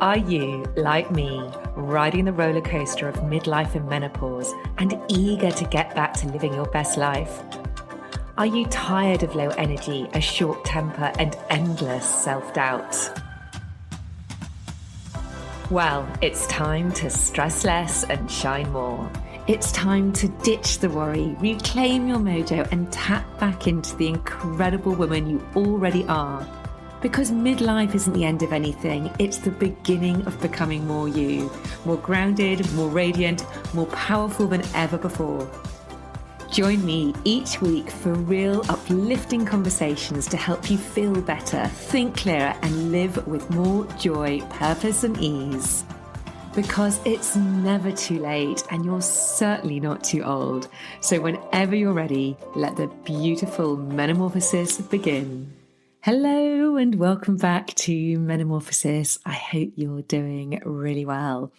Are you, like me, riding the roller coaster of midlife and menopause and eager to get back to living your best life? Are you tired of low energy, a short temper, and endless self-doubt? Well, it's time to stress less and shine more. It's time to ditch the worry, reclaim your mojo, and tap back into the incredible woman you already are. Because midlife isn't the end of anything, it's the beginning of becoming more you, more grounded, more radiant, more powerful than ever before. Join me each week for real uplifting conversations to help you feel better, think clearer, and live with more joy, purpose, and ease. Because it's never too late and you're certainly not too old. So whenever you're ready, let the beautiful metamorphosis begin. Hello and welcome back to Menomorphosis. I hope you're doing really well.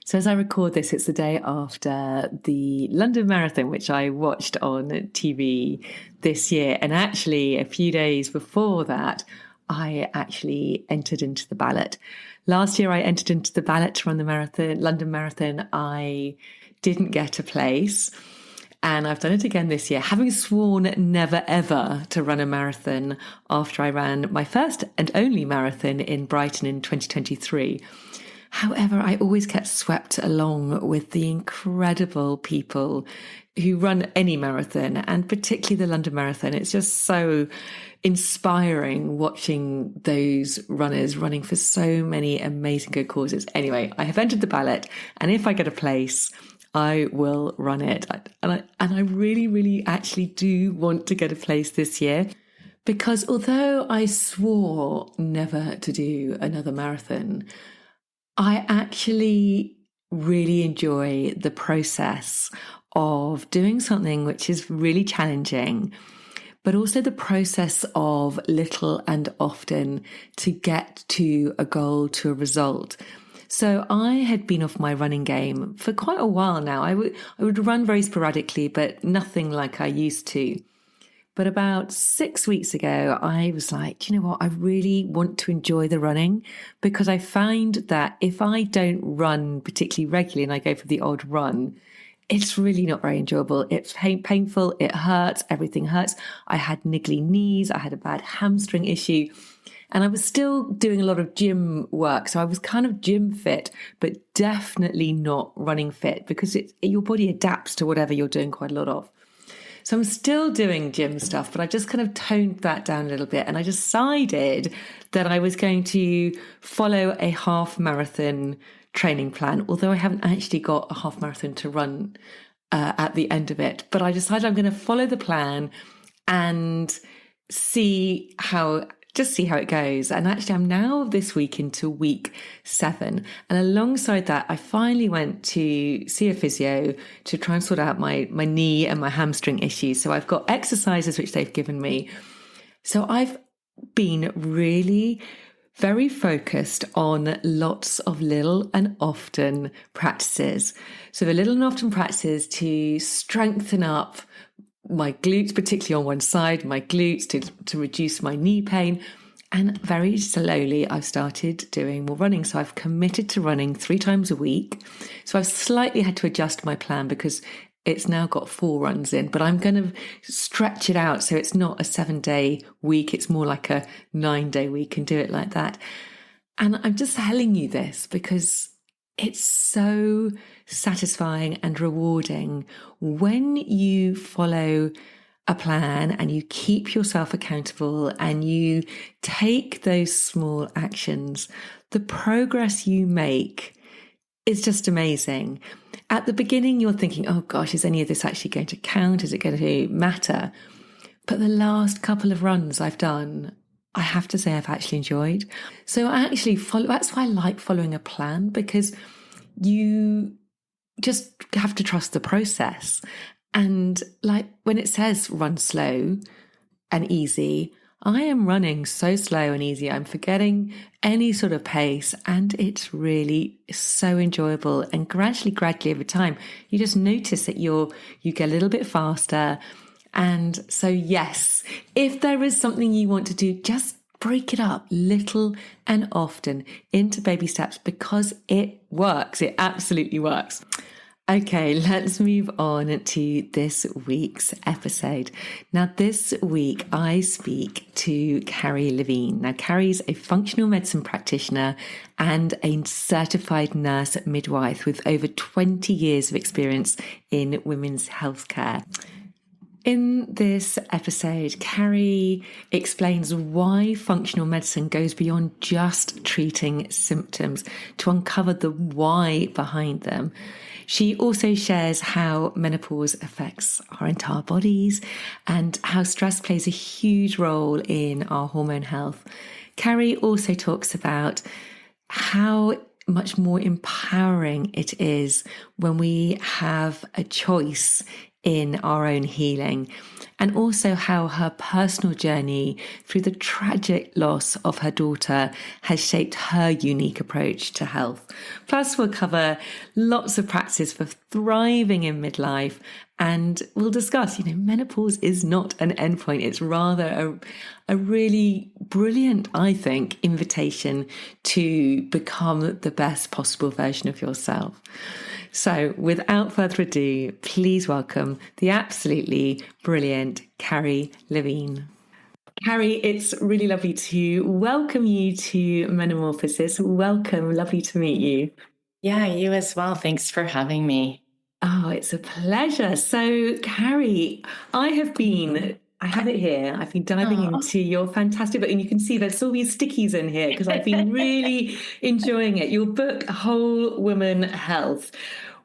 So as I record this, it's the day after the London Marathon, which I watched on TV this year. And actually, a few days before that, I actually entered into the ballot. Last year, I entered into the ballot to run the marathon, London Marathon. I didn't get a place. And I've done it again this year, having sworn never ever to run a marathon after I ran my first and only marathon in Brighton in 2023. However, I always get swept along with the incredible people who run any marathon, and particularly the London Marathon. It's just so inspiring watching those runners running for so many amazing good causes. Anyway, I have entered the ballot, and if I get a place, I will run it. And I really, really actually do want to get a place this year, because although I swore never to do another marathon, I actually really enjoy the process of doing something which is really challenging, but also the process of little and often to get to a goal, to a result. So I had been off my running game for quite a while now. I would run very sporadically, but nothing like I used to. But about 6 weeks ago, I was like, you know what? I really want to enjoy the running, because I find that if I don't run particularly regularly and I go for the odd run, it's really not very enjoyable. It's painful. It hurts. Everything hurts. I had niggly knees. I had a bad hamstring issue. And I was still doing a lot of gym work. So I was kind of gym fit, but definitely not running fit, because your body adapts to whatever you're doing quite a lot of. So I'm still doing gym stuff, but I just kind of toned that down a little bit. And I decided that I was going to follow a half marathon training plan, although I haven't actually got a half marathon to run at the end of it. But I decided I'm going to follow the plan and see how it goes. And actually, I'm now this week into week 7. And alongside that, I finally went to see a physio to try and sort out my knee and my hamstring issues. So I've got exercises which they've given me. So I've been really very focused on lots of little and often practices. So the little and often practices to strengthen up my glutes, particularly on one side, my glutes to reduce my knee pain. And very slowly I've started doing more running. So I've committed to running 3 times a week. So I've slightly had to adjust my plan because it's now got 4 runs in, but I'm going to stretch it out. So it's not a 7-day week. It's more like a 9-day week, and do it like that. And I'm just telling you this because it's so satisfying and rewarding when you follow a plan and you keep yourself accountable and you take those small actions. The progress you make is just amazing. At the beginning, you're thinking, oh gosh, is any of this actually going to count? Is it going to matter? But the last couple of runs I've done, I have to say I've actually enjoyed. So I actually that's why I like following a plan, because you just have to trust the process. And like when it says run slow and easy, I am running so slow and easy. I'm forgetting any sort of pace, and it's really so enjoyable. And gradually over time, you just notice that you get a little bit faster. And so, yes, if there is something you want to do, just break it up little and often into baby steps because it works. It absolutely works. Okay, let's move on to this week's episode. Now, this week I speak to Carrie Levine. Now, Carrie's a functional medicine practitioner and a certified nurse midwife with over 20 years of experience in women's healthcare. In this episode, Carrie explains why functional medicine goes beyond just treating symptoms to uncover the why behind them. She also shares how menopause affects our entire bodies and how stress plays a huge role in our hormone health. Carrie also talks about how much more empowering it is when we have a choice in our own healing, and also how her personal journey through the tragic loss of her daughter has shaped her unique approach to health. Plus, we'll cover lots of practices for thriving in midlife, and we'll discuss, menopause is not an endpoint. It's rather a really brilliant, I think, invitation to become the best possible version of yourself. So without further ado, please welcome the absolutely brilliant Carrie Levine. Carrie, it's really lovely to welcome you to MENOMORPHOSIS. Welcome, lovely to meet you. Yeah, you as well. Thanks for having me. Oh, it's a pleasure. So, Carrie, I have it here. I've been diving into your fantastic book, and you can see there's all these stickies in here because I've been really enjoying it. Your book, Whole Woman Health,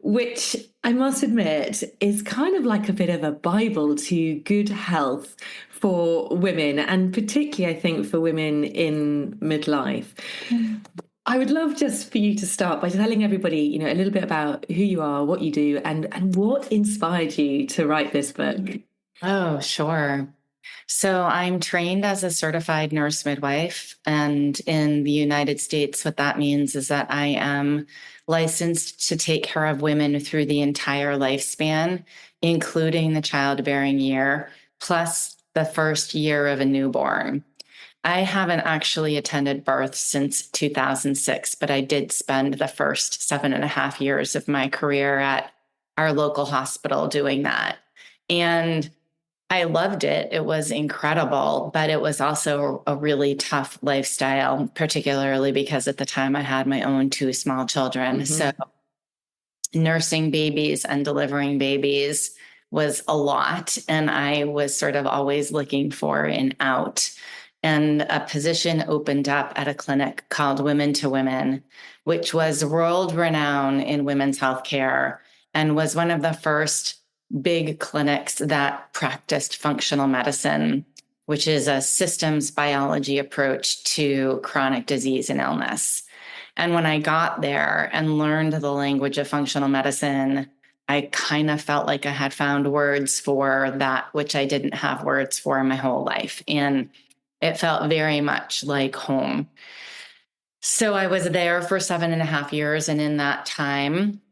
which I must admit is kind of like a bit of a Bible to good health for women, and particularly, I think, for women in midlife. I would love just for you to start by telling everybody, a little bit about who you are, what you do, and what inspired you to write this book. Oh, sure. So I'm trained as a certified nurse midwife. And in the United States, what that means is that I am licensed to take care of women through the entire lifespan, including the childbearing year, plus the first year of a newborn. I haven't actually attended birth since 2006, but I did spend the first 7.5 years of my career at our local hospital doing that. And I loved it. It was incredible, but it was also a really tough lifestyle, particularly because at the time I had my own 2 small children. Mm-hmm. So nursing babies and delivering babies was a lot. And I was sort of always looking for an out. And a position opened up at a clinic called Women to Women, which was world renowned in women's healthcare and was one of the first big clinics that practiced functional medicine, which is a systems biology approach to chronic disease and illness. And when I got there and learned the language of functional medicine, I kind of felt like I had found words for that, which I didn't have words for my whole life. And it felt very much like home. So I was there for 7.5 years. And in that time,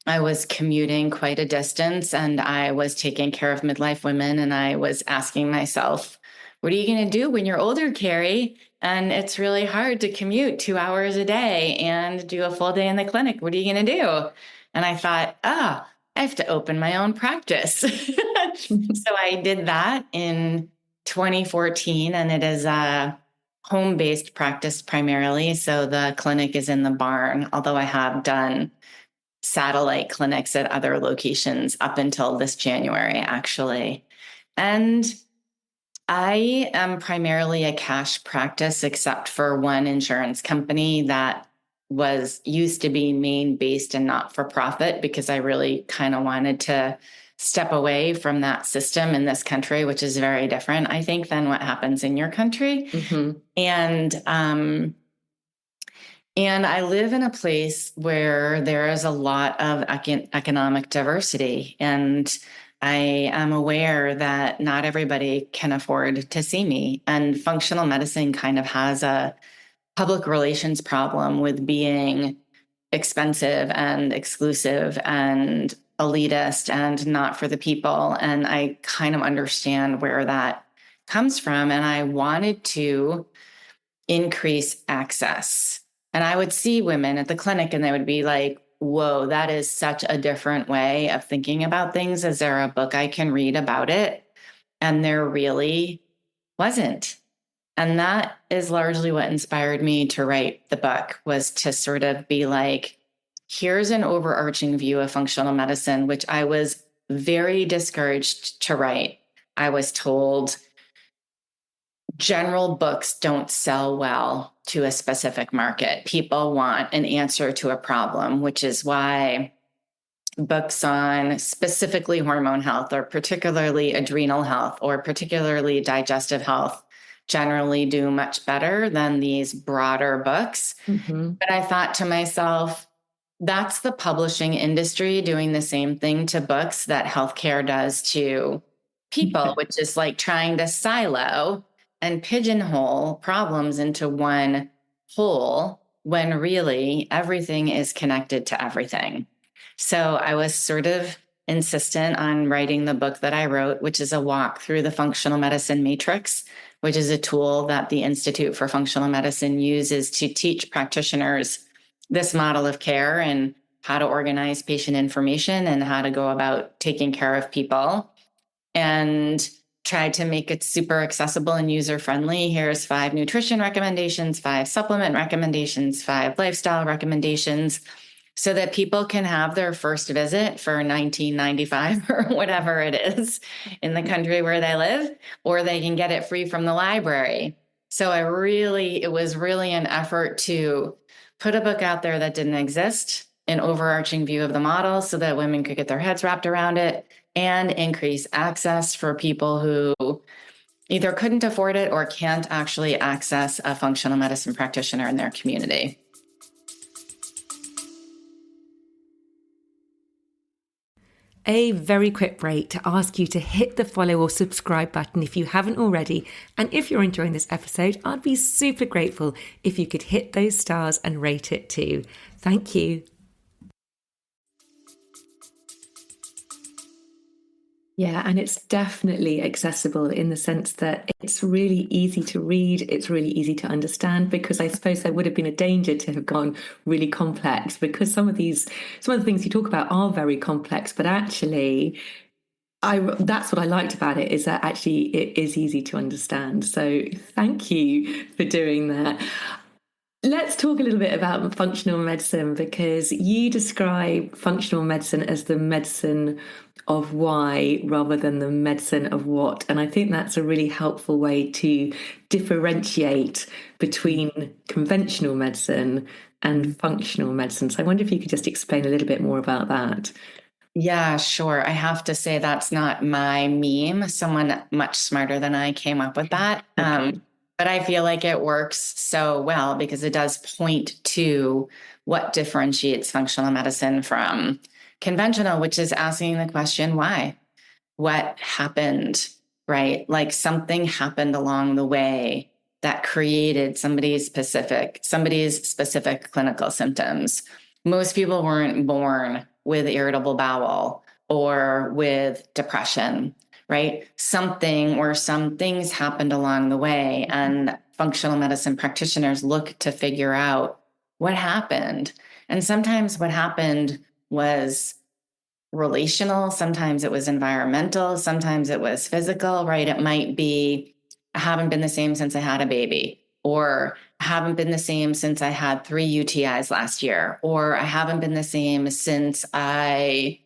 I was commuting quite a distance, and I was taking care of midlife women. And I was asking myself, what are you going to do when you're older, Carrie? And it's really hard to commute 2 hours a day and do a full day in the clinic. What are you going to do? And I thought, I have to open my own practice. So I did that in 2014, and it is a home-based practice primarily. So the clinic is in the barn, although I have done satellite clinics at other locations up until this January, actually. And I am primarily a cash practice, except for one insurance company that used to be Maine-based and not-for-profit, because I really kind of wanted to step away from that system in this country, which is very different, I think, than what happens in your country. Mm-hmm. And I live in a place where there is a lot of economic diversity. And I am aware that not everybody can afford to see me. And functional medicine kind of has a public relations problem with being expensive and exclusive and elitist and not for the people. And I kind of understand where that comes from. And I wanted to increase access. And I would see women at the clinic and they would be like, whoa, that is such a different way of thinking about things. Is there a book I can read about it? And there really wasn't. And that is largely what inspired me to write the book, was to sort of be like, here's an overarching view of functional medicine, which I was very discouraged to write. I was told general books don't sell well to a specific market. People want an answer to a problem, which is why books on specifically hormone health or particularly adrenal health or particularly digestive health generally do much better than these broader books. Mm-hmm. But I thought to myself, that's the publishing industry doing the same thing to books that healthcare does to people, which is like trying to silo and pigeonhole problems into one whole when really everything is connected to everything. So I was sort of insistent on writing the book that I wrote, which is a walk through the functional medicine matrix, which is a tool that the Institute for Functional Medicine uses to teach practitioners this model of care and how to organize patient information and how to go about taking care of people, and tried to make it super accessible and user-friendly. Here's 5 nutrition recommendations, 5 supplement recommendations, 5 lifestyle recommendations, so that people can have their first visit for $19.95 or whatever it is in the country where they live, or they can get it free from the library. So it was really an effort to put a book out there that didn't exist, an overarching view of the model so that women could get their heads wrapped around it, and increase access for people who either couldn't afford it or can't actually access a functional medicine practitioner in their community. A very quick break to ask you to hit the follow or subscribe button if you haven't already. And if you're enjoying this episode, I'd be super grateful if you could hit those stars and rate it too. Thank you. Yeah, and it's definitely accessible in the sense that it's really easy to read, it's really easy to understand, because I suppose there would have been a danger to have gone really complex, because some of the things you talk about are very complex, but actually that's what I liked about it, is that actually it is easy to understand. So thank you for doing that. Let's talk a little bit about functional medicine, because you describe functional medicine as the medicine of why rather than the medicine of what. And I think that's a really helpful way to differentiate between conventional medicine and functional medicine. So I wonder if you could just explain a little bit more about that. Yeah, sure. I have to say that's not my meme. Someone much smarter than I came up with that. Okay. But I feel like it works so well because it does point to what differentiates functional medicine from conventional, which is asking the question, why? What happened, right? Like something happened along the way that created somebody's specific clinical symptoms. Most people weren't born with irritable bowel or with depression, right? Something or some things happened along the way, and functional medicine practitioners look to figure out what happened. And sometimes what happened was relational, sometimes it was environmental, sometimes it was physical, right? It might be, I haven't been the same since I had a baby, or I haven't been the same since I had 3 UTIs last year, or I haven't been the same since I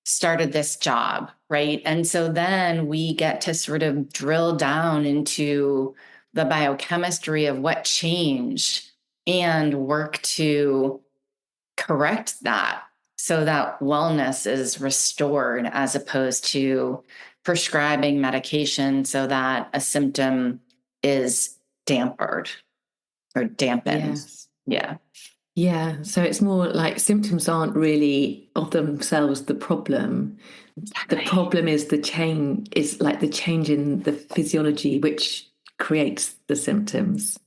started this job, right? And so then we get to sort of drill down into the biochemistry of what changed and work to correct that so that wellness is restored, as opposed to prescribing medication so that a symptom is dampened or dampened. Yes. Yeah. Yeah, so it's more like symptoms aren't really of themselves the problem. The problem is the change in the physiology which creates the symptoms.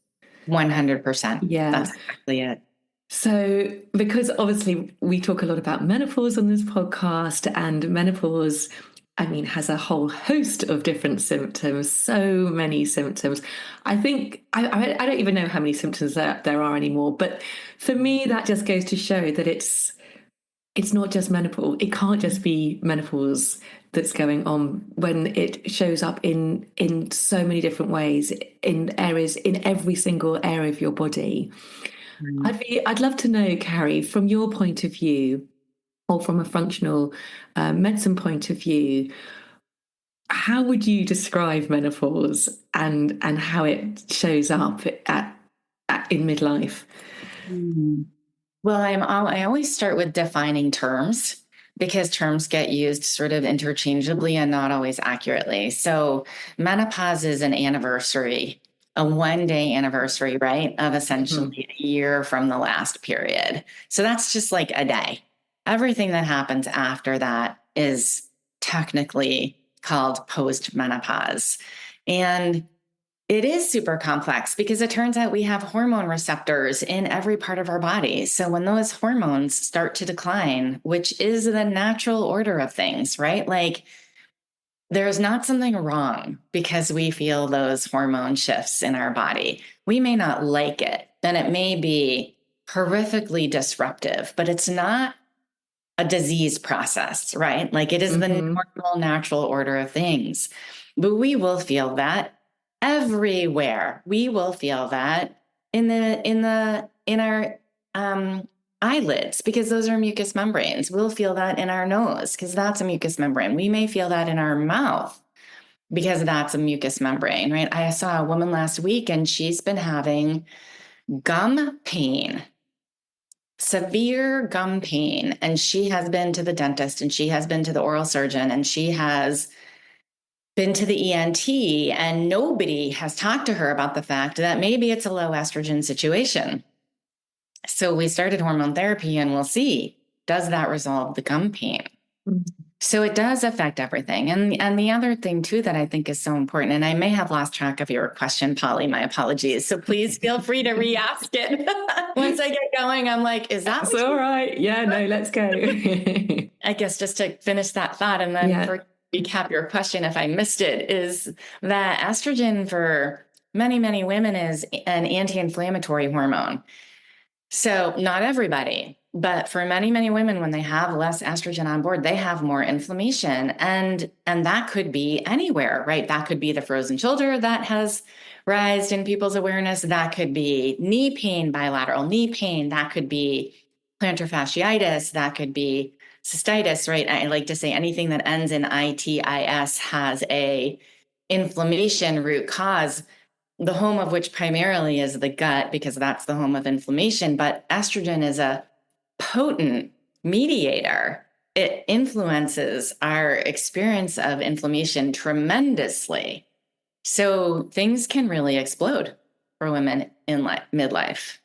100%. Yeah. That's exactly it. So, because obviously we talk a lot about menopause on this podcast, and menopause I mean, has a whole host of different symptoms, so many symptoms. I think, I don't even know how many symptoms there are anymore, but for me, that just goes to show that it's not just menopause. It can't just be menopause that's going on when it shows up in so many different ways, in areas, in every single area of your body. Mm. I'd love to know, Carrie, from your point of view, or from a functional medicine point of view, how would you describe menopause and how it shows up in midlife? Mm. Well, I always start with defining terms because terms get used sort of interchangeably and not always accurately. So menopause is an anniversary, a 1 day anniversary, right, of Mhm. essentially a year from the last period. So that's just like a day. Everything that happens after that is technically called post-menopause. And it is super complex because it turns out we have hormone receptors in every part of our body. So when those hormones start to decline, which is the natural order of things, right? Like there's not something wrong because we feel those hormone shifts in our body. We may not like it, and it may be horrifically disruptive, but it's not a disease process, right? Like it is the Mhm. normal, natural order of things. But we will feel that everywhere. We will feel that in our eyelids because those are mucous membranes. We'll feel that in our nose because that's a mucous membrane. We may feel that in our mouth because that's a mucous membrane, right? I saw a woman last week and she's been having gum pain, severe gum pain, and she has been to the dentist and she has been to the oral surgeon and she has been to the ENT, and nobody has talked to her about the fact that maybe it's a low estrogen situation. So we started hormone therapy and we'll see, does that resolve the gum pain? So it does affect everything. And the other thing too that I think is so important, and I may have lost track of your question, Polly, my apologies. So please feel free to re-ask it. Once I get going, I'm like, is that It's what all you right. Yeah, no, let's go. I guess just to finish that thought and then Yeah. for recap your question if I missed it, is that estrogen for many, many women is an anti-inflammatory hormone. So not everybody, but for many, many women, when they have less estrogen on board, they have more inflammation. And that could be anywhere, right? That could be the frozen shoulder that has rised in people's awareness. That could be knee pain, bilateral knee pain. That could be plantar fasciitis. That could be cystitis, right? I like to say anything that ends in itis has a inflammation root cause, the home of which primarily is the gut, because that's the home of inflammation. But estrogen is a potent mediator. It influences our experience of inflammation tremendously. So things can really explode for women in midlife.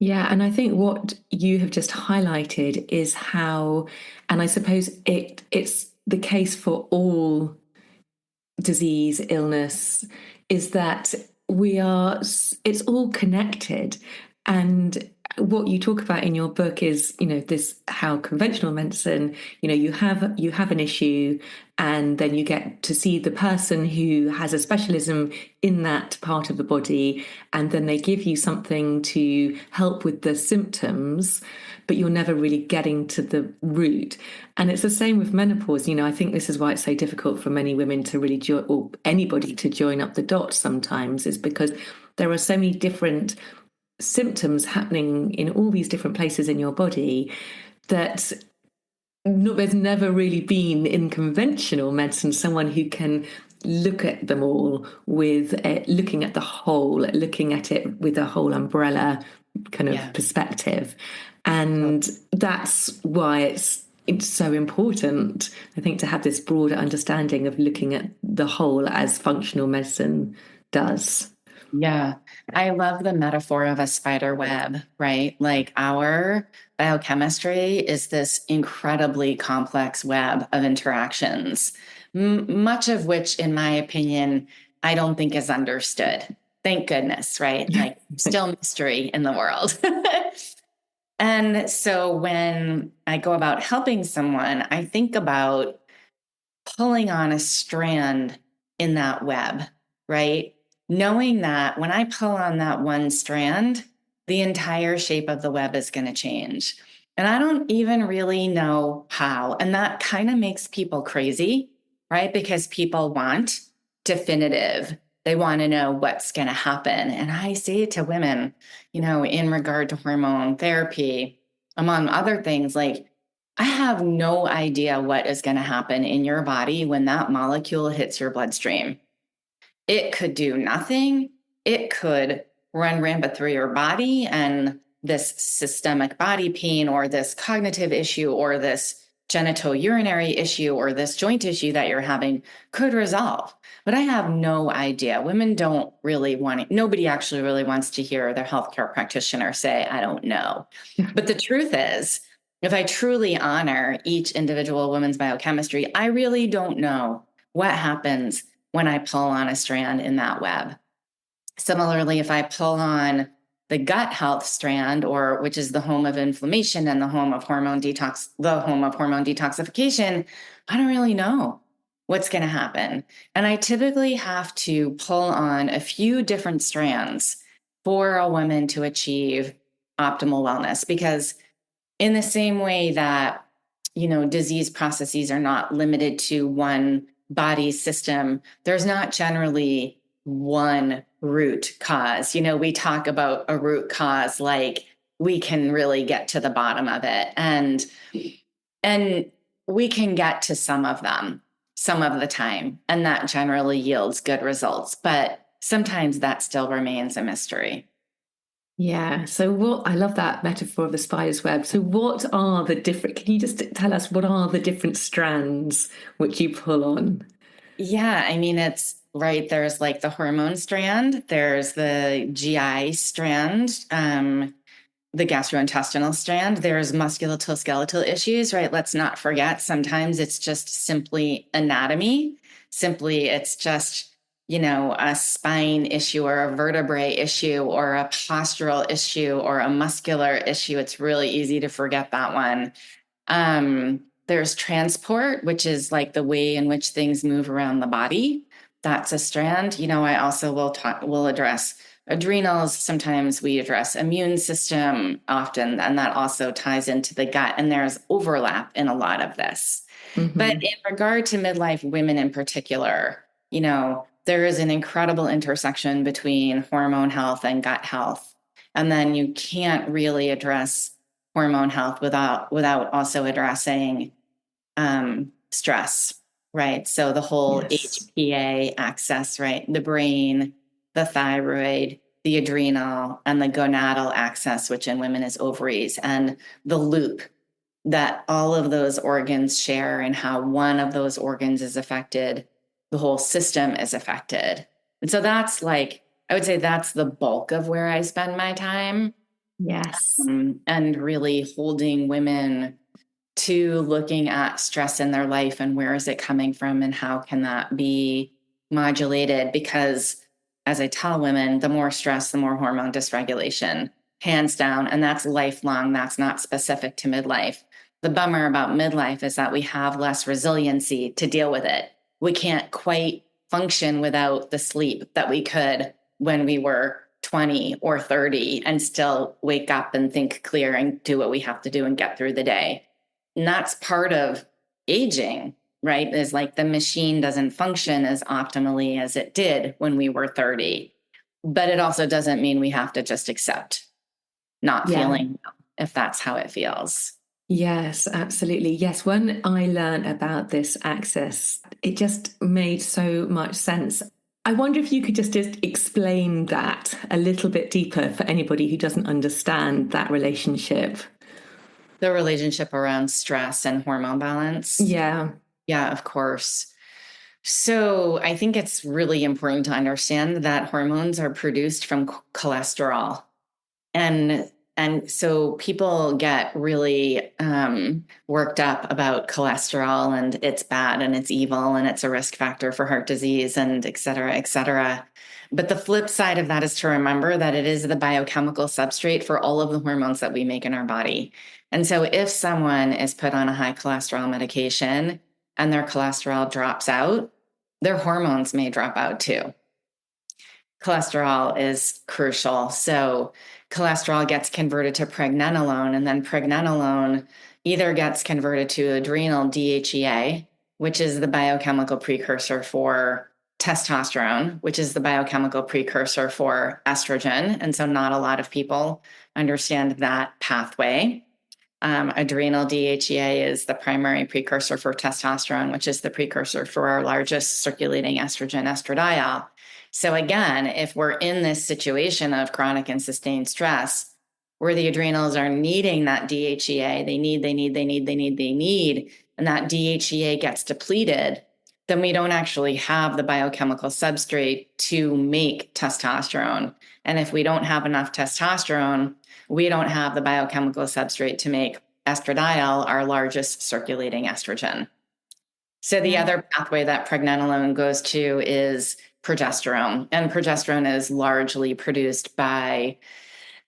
Yeah, and I think what you have just highlighted is how, and I suppose it's the case for all disease, illness, is that it's all connected. And what you talk about in your book is, this how conventional medicine, you have an issue, and then you get to see the person who has a specialism in that part of the body, and then they give you something to help with the symptoms, but you're never really getting to the root. And it's the same with menopause. I think this is why it's so difficult for many women to really or anybody to join up the dots sometimes, is because there are so many different symptoms happening in all these different places in your body that there's never really been in conventional medicine someone who can look at them all with looking at the whole, looking at it with a whole umbrella kind of Yeah. perspective. And that's why it's so important, I think, to have this broader understanding of looking at the whole as functional medicine does. Yeah, I love the metaphor of a spider web, right? Like our biochemistry is this incredibly complex web of interactions, much of which, in my opinion, I don't think is understood. Thank goodness, right? Like, still mystery in the world. And so when I go about helping someone, I think about pulling on a strand in that web, right? Knowing that when I pull on that one strand, the entire shape of the web is going to change. And I don't even really know how. And that kind of makes people crazy, right? Because people want definitive. They want to know what's going to happen. And I say to women, in regard to hormone therapy, among other things, like, I have no idea what is going to happen in your body when that molecule hits your bloodstream. It could do nothing. It could run rampant through your body, and this systemic body pain or this cognitive issue or this genitourinary issue or this joint issue that you're having could resolve. But I have no idea. Women don't really want it. Nobody actually really wants to hear their healthcare practitioner say, I don't know. But the truth is, if I truly honor each individual woman's biochemistry, I really don't know what happens when I pull on a strand in that web. Similarly, if I pull on the gut health strand, which is the home of inflammation and the home of hormone detoxification, I don't really know what's going to happen. And I typically have to pull on a few different strands for a woman to achieve optimal wellness, because in the same way that, disease processes are not limited to one body system, there's not generally one root cause. We talk about a root cause like we can really get to the bottom of it. And we can get to some of them some of the time, and that generally yields good results. But sometimes that still remains a mystery. Yeah. So I love that metaphor of the spider's web. So can you just tell us what are the different strands which you pull on? Yeah. I mean, it's right. There's like the hormone strand, there's the GI strand, the gastrointestinal strand, there's musculoskeletal issues, right? Let's not forget, sometimes it's just simply anatomy. Simply, it's just, a spine issue or a vertebrae issue or a postural issue or a muscular issue. It's really easy to forget that one. There's transport, which is like the way in which things move around the body. That's a strand. I also will address adrenals. Sometimes we address immune system often, and that also ties into the gut. And there's overlap in a lot of this. Mm-hmm. But in regard to midlife women in particular, there is an incredible intersection between hormone health and gut health. And then you can't really address hormone health without also addressing stress, right? So the whole HPA axis, right? The brain, the thyroid, the adrenal, and the gonadal axis, which in women is ovaries, and the loop that all of those organs share, and how one of those organs is affected, the whole system is affected. And so that's I would say that's the bulk of where I spend my time. Yes. And really holding women to looking at stress in their life and where is it coming from and how can that be modulated? Because as I tell women, the more stress, the more hormone dysregulation, hands down. And that's lifelong. That's not specific to midlife. The bummer about midlife is that we have less resiliency to deal with it. We can't quite function without the sleep that we could when we were 20 or 30 and still wake up and think clear and do what we have to do and get through the day. And that's part of aging, right? Is like the machine doesn't function as optimally as it did when we were 30. But it also doesn't mean we have to just accept not feeling well, if that's how it feels. Yes, absolutely. Yes, when I learned about this axis, it just made so much sense. I wonder if you could just explain that a little bit deeper for anybody who doesn't understand that relationship. The relationship around stress and hormone balance? Yeah, of course. So I think it's really important to understand that hormones are produced from cholesterol. And so people get really worked up about cholesterol and it's bad and it's evil and it's a risk factor for heart disease and et cetera, et cetera. But the flip side of that is to remember that it is the biochemical substrate for all of the hormones that we make in our body. And so if someone is put on a high cholesterol medication, and their cholesterol drops out, their hormones may drop out too. Cholesterol is crucial. So cholesterol gets converted to pregnenolone, and then pregnenolone either gets converted to adrenal DHEA, which is the biochemical precursor for testosterone, which is the biochemical precursor for estrogen. And so not a lot of people understand that pathway. Adrenal DHEA is the primary precursor for testosterone, which is the precursor for our largest circulating estrogen, estradiol. So again, if we're in this situation of chronic and sustained stress, where the adrenals are needing that DHEA, they need, and that DHEA gets depleted, then we don't actually have the biochemical substrate to make testosterone. And if we don't have enough testosterone, we don't have the biochemical substrate to make estradiol, our largest circulating estrogen. So the other pathway that pregnenolone goes to is progesterone. And progesterone is largely produced by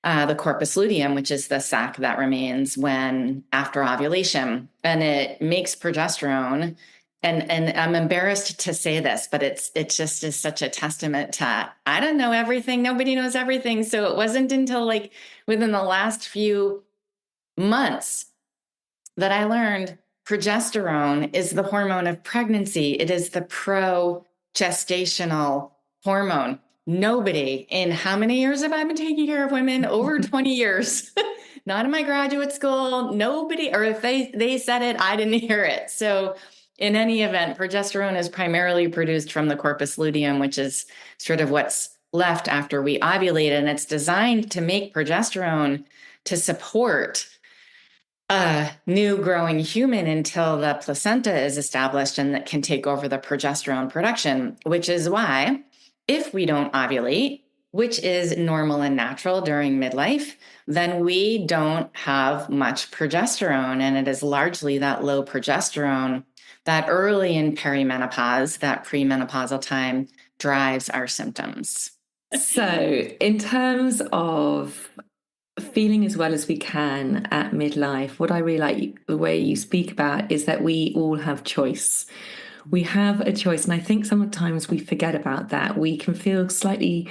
the corpus luteum, which is the sac that remains when after ovulation. And it makes progesterone. And I'm embarrassed to say this, but it just is such a testament to, I don't know everything. Nobody knows everything. So it wasn't until like within the last few months that I learned progesterone is the hormone of pregnancy. It is the progestational hormone. Nobody in how many years have I been taking care of women? Over 20 years. Not in my graduate school. Nobody, or if they said it, I didn't hear it. So in any event, progesterone is primarily produced from the corpus luteum, which is sort of what's left after we ovulate. And it's designed to make progesterone to support a new growing human until the placenta is established and that can take over the progesterone production, which is why if we don't ovulate, which is normal and natural during midlife, then we don't have much progesterone. And it is largely that low progesterone that early in perimenopause, that premenopausal time, drives our symptoms. So in terms of feeling as well as we can at midlife, what I really like the way you speak about is that we all have choice. We have a choice. And I think sometimes we forget about that. We can feel slightly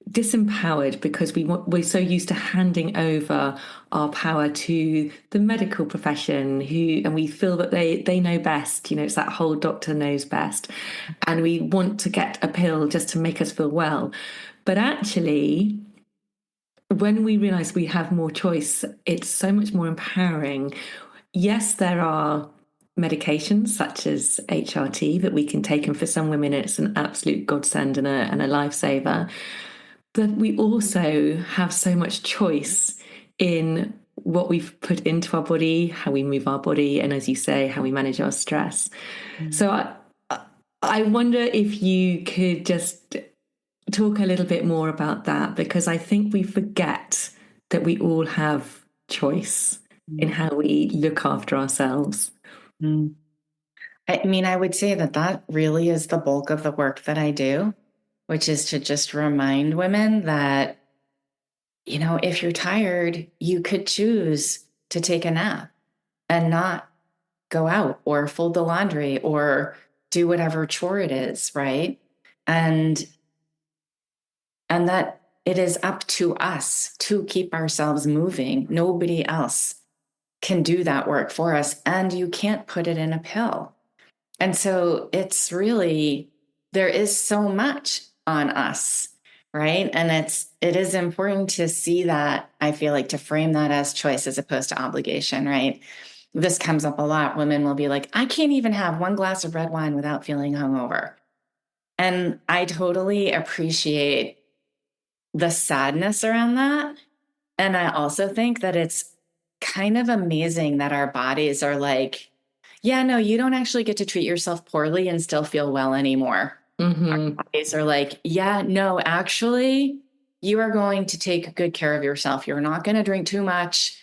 disempowered because we're so used to handing over our power to the medical profession and we feel that they know best. You know, it's that whole doctor knows best. And we want to get a pill just to make us feel well. But actually, when we realize we have more choice, it's so much more empowering. Yes, there are medications such as HRT that we can take, and for some women it's an absolute godsend and a lifesaver. But we also have so much choice in what we've put into our body, how we move our body, and as you say, how we manage our stress. So I wonder if you could just talk a little bit more about that, because I think we forget that we all have choice in how we look after ourselves. I mean, I would say that really is the bulk of the work that I do, which is to just remind women that, you know, if you're tired, you could choose to take a nap and not go out or fold the laundry or do whatever chore it is, right? And that it is up to us to keep ourselves moving. Nobody else can do that work for us, and you can't put it in a pill. And so it's really, there is so much on us, right? And it is important to see that, I feel like, to frame that as choice as opposed to obligation, right? This comes up a lot. Women will be like, I can't even have one glass of red wine without feeling hungover. And I totally appreciate the sadness around that. And I also think that it's kind of amazing that our bodies are like, yeah, no, you don't actually get to treat yourself poorly and still feel well anymore. Our bodies are like, yeah, no, actually, you are going to take good care of yourself. You're not going to drink too much.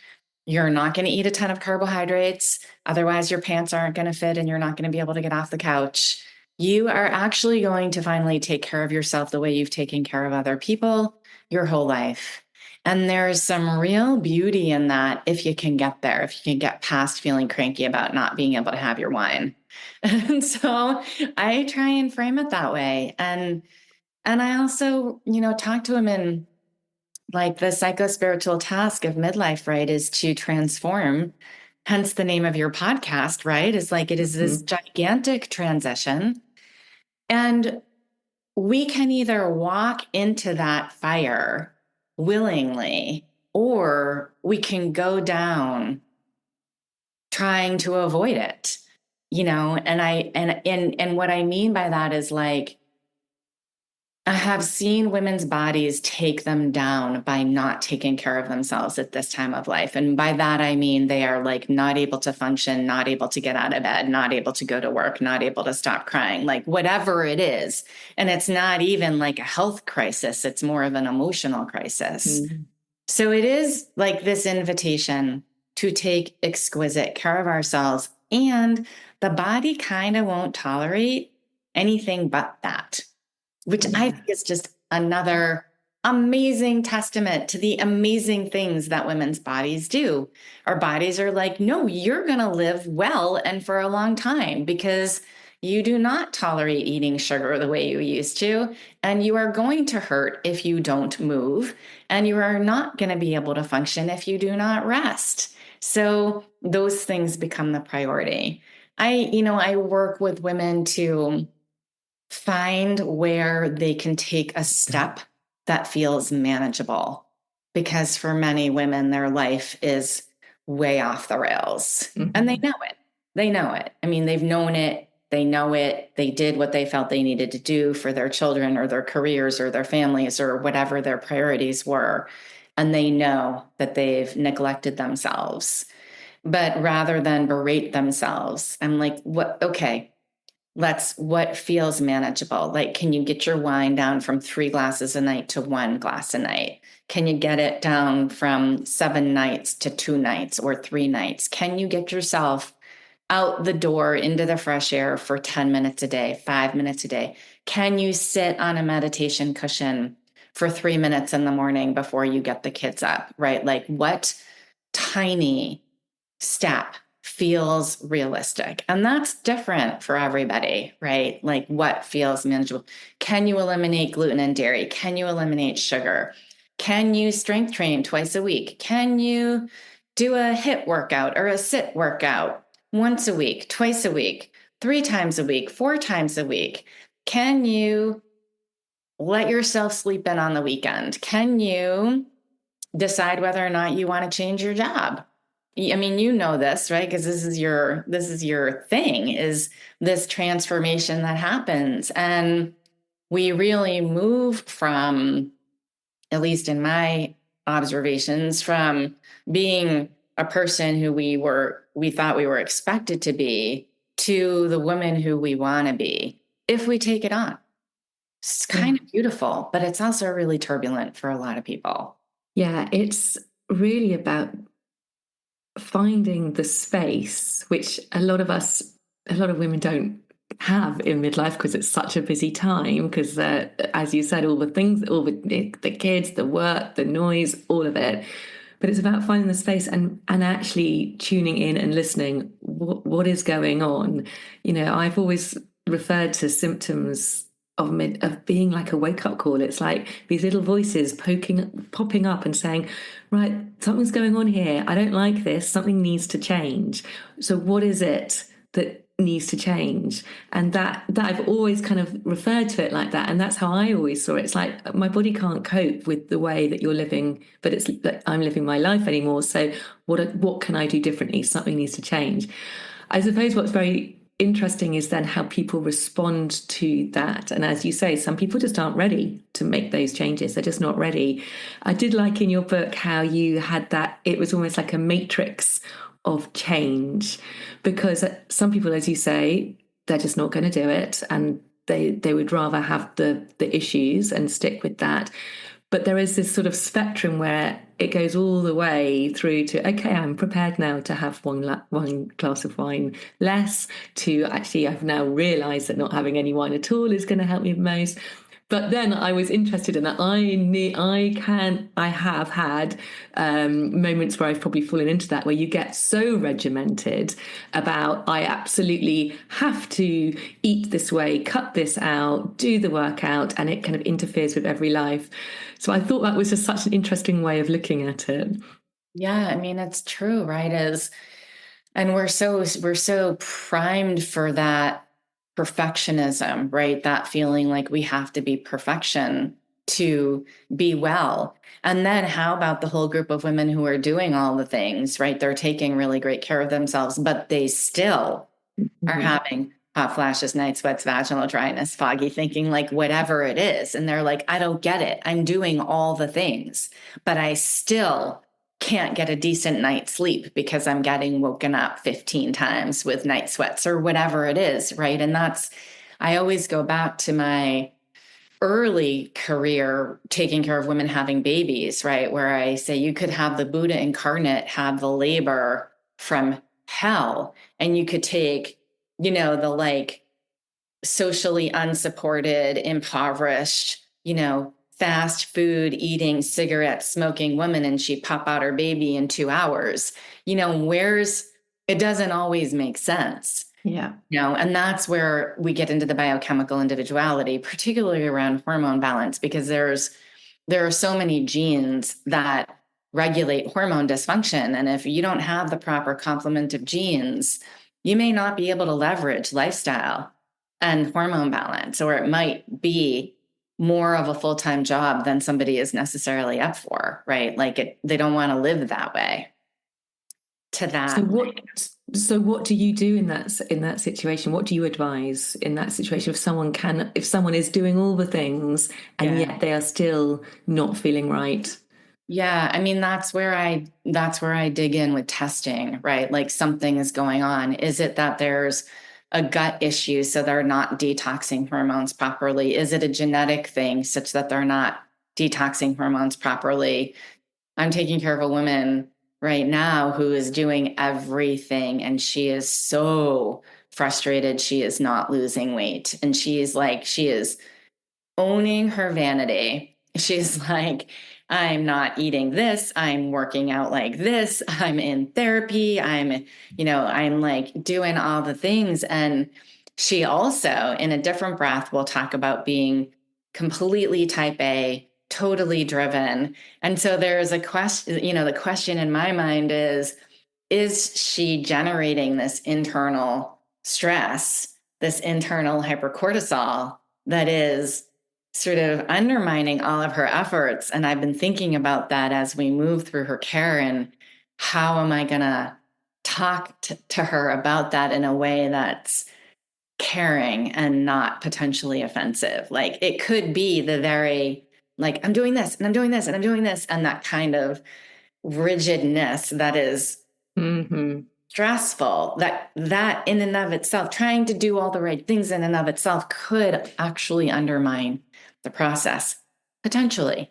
You're not going to eat a ton of carbohydrates. Otherwise, your pants aren't going to fit and you're not going to be able to get off the couch. You are actually going to finally take care of yourself the way you've taken care of other people your whole life. And there's some real beauty in that if you can get there, if you can get past feeling cranky about not being able to have your wine. And so I try and frame it that way. And I also, talk to women, like the psychospiritual task of midlife, right, is to transform. Hence the name of your podcast, right? Is like, it is this gigantic transition. And we can either walk into that fire willingly, or we can go down trying to avoid it, and what I mean by that is, like, I have seen women's bodies take them down by not taking care of themselves at this time of life. And by that, I mean, they are like not able to function, not able to get out of bed, not able to go to work, not able to stop crying, like whatever it is. And it's not even like a health crisis. It's more of an emotional crisis. Mm-hmm. So it is like this invitation to take exquisite care of ourselves. And the body kind of won't tolerate anything but that, which I think is just another amazing testament to the amazing things that women's bodies do. Our bodies are like, no, you're going to live well and for a long time because you do not tolerate eating sugar the way you used to. And you are going to hurt if you don't move. And you are not going to be able to function if you do not rest. So those things become the priority. I work with women to find where they can take a step that feels manageable, because for many women, their life is way off the rails. Mm-hmm. And they know it. I mean, they've known it. They know it. They did what they felt they needed to do for their children or their careers or their families or whatever their priorities were. And they know that they've neglected themselves. But rather than berate themselves, I'm like, what feels manageable? Like, can you get your wine down from 3 glasses a night to 1 glass a night? Can you get it down from 7 nights to 2 nights or 3 nights? Can you get yourself out the door into the fresh air for 10 minutes a day, 5 minutes a day? Can you sit on a meditation cushion for 3 minutes in the morning before you get the kids up, right? Like, what tiny step feels realistic? And that's different for everybody, right? Like, what feels manageable? Can you eliminate gluten and dairy? Can you eliminate sugar? Can you strength train twice a week? Can you do a HIIT workout or a sit workout once a week, twice a week, 3 times a week, 4 times a week? Can you let yourself sleep in on the weekend? Can you decide whether or not you want to change your job? I mean, you know this, right? Because this is your thing, is this transformation that happens. And we really move from, at least in my observations, from being a person who we thought we were expected to be, to the women who we want to be, if we take it on. It's kind of beautiful, but it's also really turbulent for a lot of people. Yeah, it's really about finding the space, which a lot of women don't have in midlife, because it's such a busy time, because as you said, all the things, all the kids, the work, the noise, all of it. But it's about finding the space and actually tuning in and listening. What is going on? I've always referred to symptoms of being like a wake-up call. It's like these little voices popping up and saying, right, something's going on here. I don't like this. Something needs to change. So what is it that needs to change? And that I've always kind of referred to it like that. And that's how I always saw it. It's like, my body can't cope with the way that you're living, but it's that I'm living my life anymore. So what can I do differently? Something needs to change. I suppose what's very interesting is then how people respond to that. And as you say, some people just aren't ready to make those changes. They're just not ready. I did like in your book how you had that, it was almost like a matrix of change, because some people, as you say, they're just not going to do it, and they would rather have the issues and stick with that. But there is this sort of spectrum where it goes all the way through to, okay, I'm prepared now to have one glass of wine less, to actually, I've now realised that not having any wine at all is going to help me the most. But then I was interested in that. I have had moments where I've probably fallen into that, where you get so regimented about, I absolutely have to eat this way, cut this out, do the workout, and it kind of interferes with every life. So I thought that was just such an interesting way of looking at it. Yeah, I mean, it's true, right? And we're so primed for that perfectionism, right? That feeling like we have to be perfection to be well. And then how about the whole group of women who are doing all the things, right? They're taking really great care of themselves, but they still are having hot flashes, night sweats, vaginal dryness, foggy thinking, like whatever it is. And they're like, I don't get it. I'm doing all the things, but I still can't get a decent night's sleep because I'm getting woken up 15 times with night sweats or whatever it is, right? And I always go back to my early career taking care of women having babies, right? Where I say you could have the Buddha incarnate have the labor from hell, and you could take, the like socially unsupported, impoverished, fast food eating, cigarette smoking woman, and she'd pop out her baby in 2 hours. It doesn't always make sense. Yeah. And that's where we get into the biochemical individuality, particularly around hormone balance, because there are so many genes that regulate hormone dysfunction. And if you don't have the proper complement of genes, you may not be able to leverage lifestyle and hormone balance, or it might be more of a full-time job than somebody is necessarily up for, right? Like they don't want to live that way. To that. So what do you do in that situation? What do you advise in that situation if someone is doing all the things and yet they are still not feeling right? Yeah, I mean, that's where I dig in with testing, right? Like something is going on. Is it that there's a gut issue, so they're not detoxing hormones properly? Is it a genetic thing such that they're not detoxing hormones properly? I'm taking care of a woman right now who is doing everything, and she is so frustrated. She is not losing weight. And she is owning her vanity. She's like, I'm not eating this. I'm working out like this. I'm in therapy. I'm like doing all the things. And she also, in a different breath, will talk about being completely type A, totally driven. And so there's a question, the question in my mind is she generating this internal stress, this internal hypercortisol that is sort of undermining all of her efforts? And I've been thinking about that as we move through her care, and how am I going to talk to her about that in a way that's caring and not potentially offensive? Like it could be the very, like, I'm doing this and I'm doing this and I'm doing this, and that kind of rigidness that is stressful, that in and of itself, trying to do all the right things in and of itself could actually undermine the process, potentially.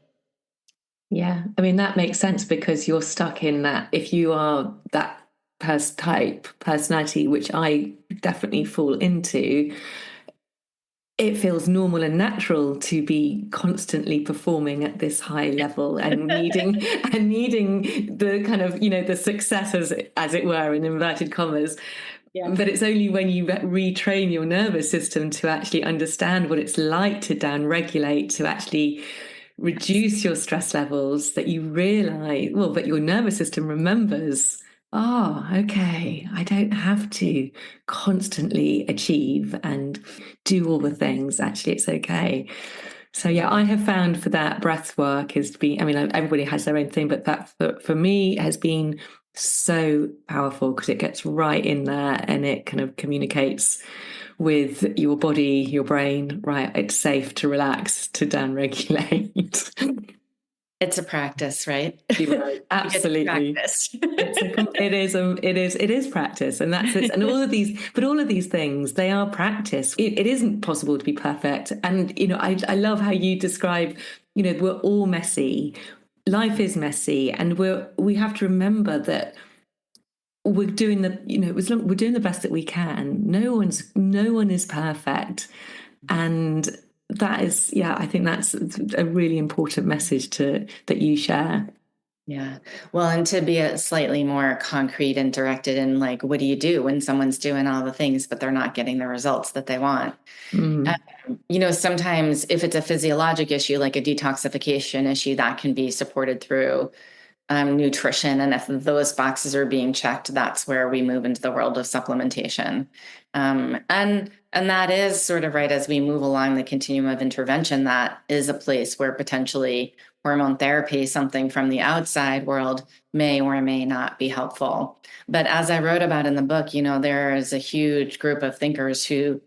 Yeah, I mean, that makes sense, because you're stuck in that. If you are that personality, which I definitely fall into, it feels normal and natural to be constantly performing at this high level and needing the kind of, the success, as it were, in inverted commas. Yeah. But it's only when you retrain your nervous system to actually understand what it's like to downregulate, to actually reduce your stress levels, that you realize, that your nervous system remembers, okay, I don't have to constantly achieve and do all the things. Actually, it's okay. So yeah, I have found for that, breath work is everybody has their own thing, but that for me has been so powerful, because it gets right in there and it kind of communicates with your body, your brain, right? It's safe to relax, to downregulate. It's a practice, right? Absolutely. It is practice. And that's it. And all of these things, they are practice. It isn't possible to be perfect. And, I love how you describe, we're all messy. Life is messy. And we have to remember that we're doing the best that we can. No one is perfect. And that is, yeah, I think that's a really important message that you share. Yeah. Well, and to be a slightly more concrete and directed in like, what do you do when someone's doing all the things, but they're not getting the results that they want? Sometimes if it's a physiologic issue, like a detoxification issue, that can be supported through nutrition. And if those boxes are being checked, that's where we move into the world of supplementation. And that is sort of right as we move along the continuum of intervention, that is a place where potentially hormone therapy, something from the outside world, may or may not be helpful. But as I wrote about in the book, there is a huge group of thinkers who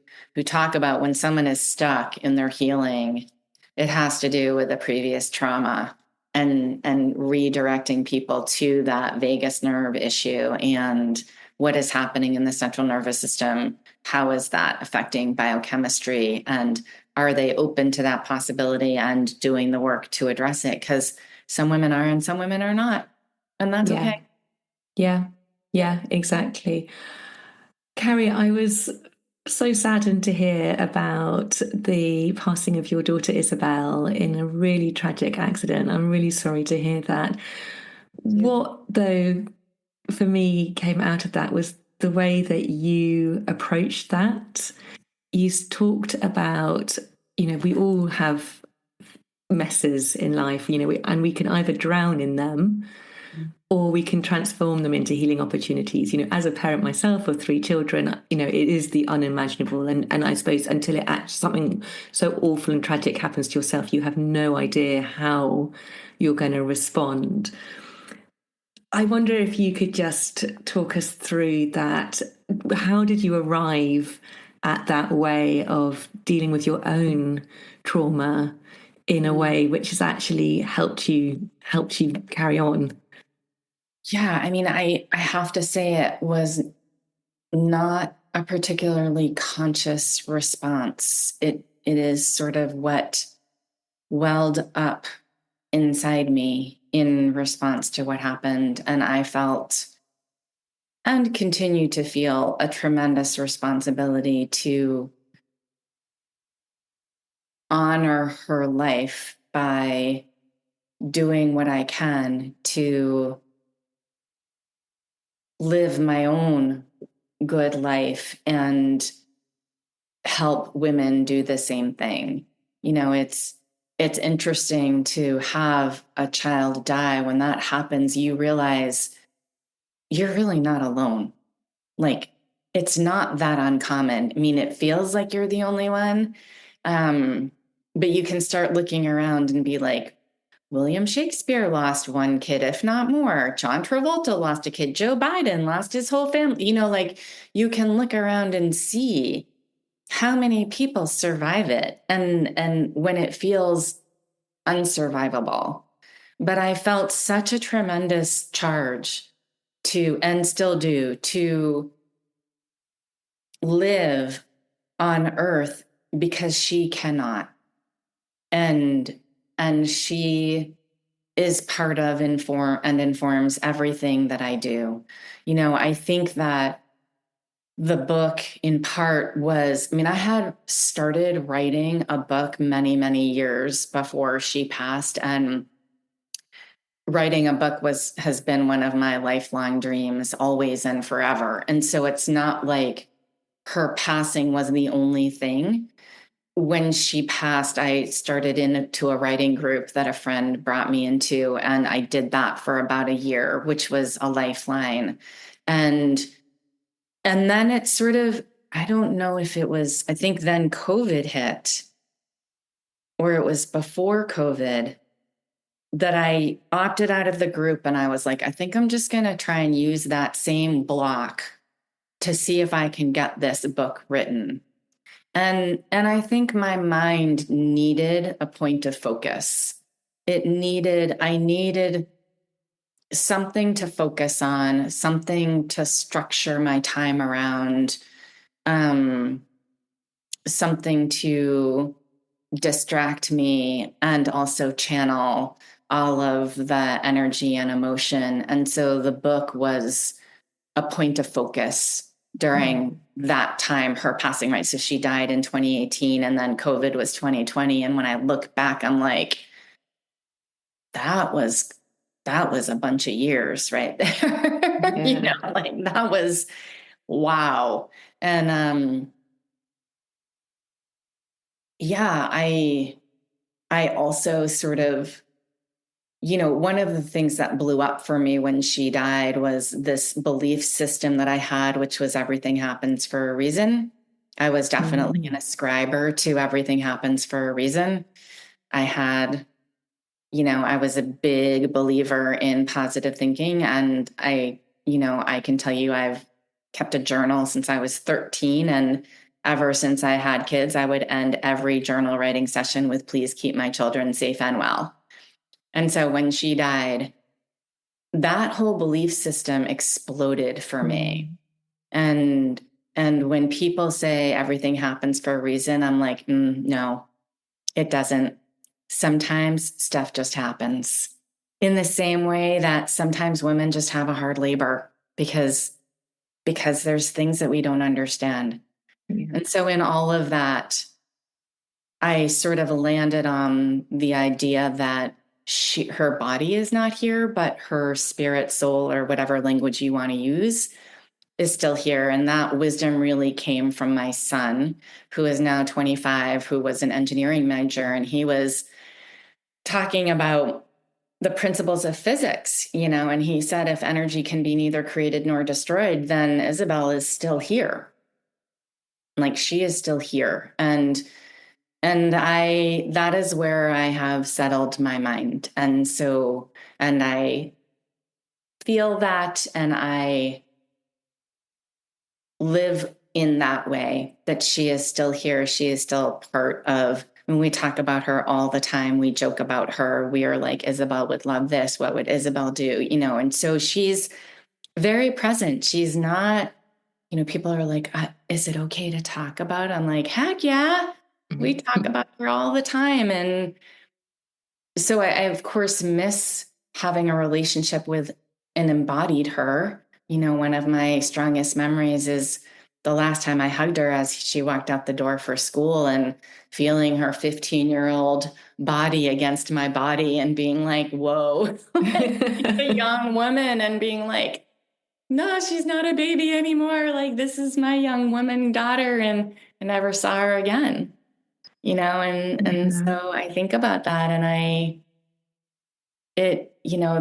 talk about when someone is stuck in their healing, it has to do with a previous trauma, and redirecting people to that vagus nerve issue and what is happening in the central nervous system. How is that affecting biochemistry? And are they open to that possibility and doing the work to address it? Because some women are and some women are not. And that's okay. Yeah, exactly. Carrie, I was so saddened to hear about the passing of your daughter Isabel in a really tragic accident. I'm really sorry to hear that. What, though, for me came out of that was the way that you approached that. You talked about, we all have messes in life, and we can either drown in them or we can transform them into healing opportunities. As a parent myself of 3 children, it is the unimaginable. And I suppose until something so awful and tragic happens to yourself, you have no idea how you're going to respond. I wonder if you could just talk us through that. How did you arrive at that way of dealing with your own trauma in a way which has actually helped you carry on? Yeah, I mean, I have to say it was not a particularly conscious response. It is sort of what welled up inside me in response to what happened. And I felt and continue to feel a tremendous responsibility to honor her life by doing what I can to live my own good life and help women do the same thing. It's interesting to have a child die. When that happens, you realize you're really not alone. Like, it's not that uncommon. I mean, it feels like you're the only one. But you can start looking around and be like, William Shakespeare lost 1 kid, if not more. John Travolta lost a kid. Joe Biden lost his whole family. Like, you can look around and see how many people survive it, and when it feels unsurvivable. But I felt such a tremendous charge to, and still do, to live on earth because she cannot. And she is part of informs everything that I do. I think that the book in part was, I had started writing a book many, many years before she passed, and writing a book has been one of my lifelong dreams, always and forever. And so it's not like her passing was the only thing. When she passed, I started into a writing group that a friend brought me into, and I did that for about a year, which was a lifeline. And then it sort of, I don't know if it was, I think then COVID hit, or it was before COVID, that I opted out of the group, and I was like, I think I'm just going to try and use that same block to see if I can get this book written. And I think my mind needed a point of focus. I needed something to focus on, something to structure my time around, something to distract me and also channel all of the energy and emotion. And so the book was a point of focus during that time, her passing, right? So she died in 2018 and then COVID was 2020. And when I look back, I'm like, that was a bunch of years right there. Yeah. Like that was wow. And yeah, I also sort of, one of the things that blew up for me when she died was this belief system that I had, which was everything happens for a reason. I was definitely an ascriber to everything happens for a reason. I had, I was a big believer in positive thinking. And I can tell you, I've kept a journal since I was 13. And ever since I had kids, I would end every journal writing session with, please keep my children safe and well. And so when she died, that whole belief system exploded for me. And when people say everything happens for a reason, I'm like, no, it doesn't. Sometimes stuff just happens. In the same way that sometimes women just have a hard labor because there's things that we don't understand. Yeah. And so in all of that, I sort of landed on the idea that her body is not here, but her spirit, soul, or whatever language you want to use is still here. And that wisdom really came from my son, who is now 25, who was an engineering major. And he was talking about the principles of physics, and he said, if energy can be neither created nor destroyed, then Isabel is still here. Like she is still here. And that is where I have settled my mind. And I feel that, and I live in that way, that she is still here. She is still part of, when we talk about her all the time, we joke about her. We are like, Isabel would love this. What would Isabel do? And so she's very present. She's not, people are like, is it okay to talk about it? I'm like, heck yeah. We talk about her all the time. And so I of course miss having a relationship with an embodied her. One of my strongest memories is the last time I hugged her as she walked out the door for school, and feeling her 15-year-old body against my body and being like, whoa, like a young woman, and being like, no, she's not a baby anymore. Like, this is my young woman daughter. And I never saw her again, and so I think about that, and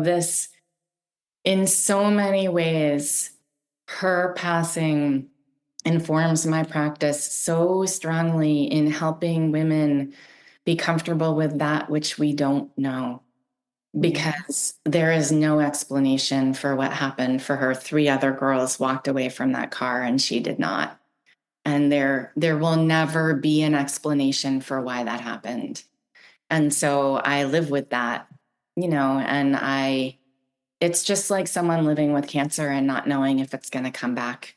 this, in so many ways, her passing informs my practice so strongly in helping women be comfortable with that which we don't know, because there is no explanation for what happened for her. 3 other girls walked away from that car and she did not. And there will never be an explanation for why that happened. And so I live with that, and it's just like someone living with cancer and not knowing if it's going to come back.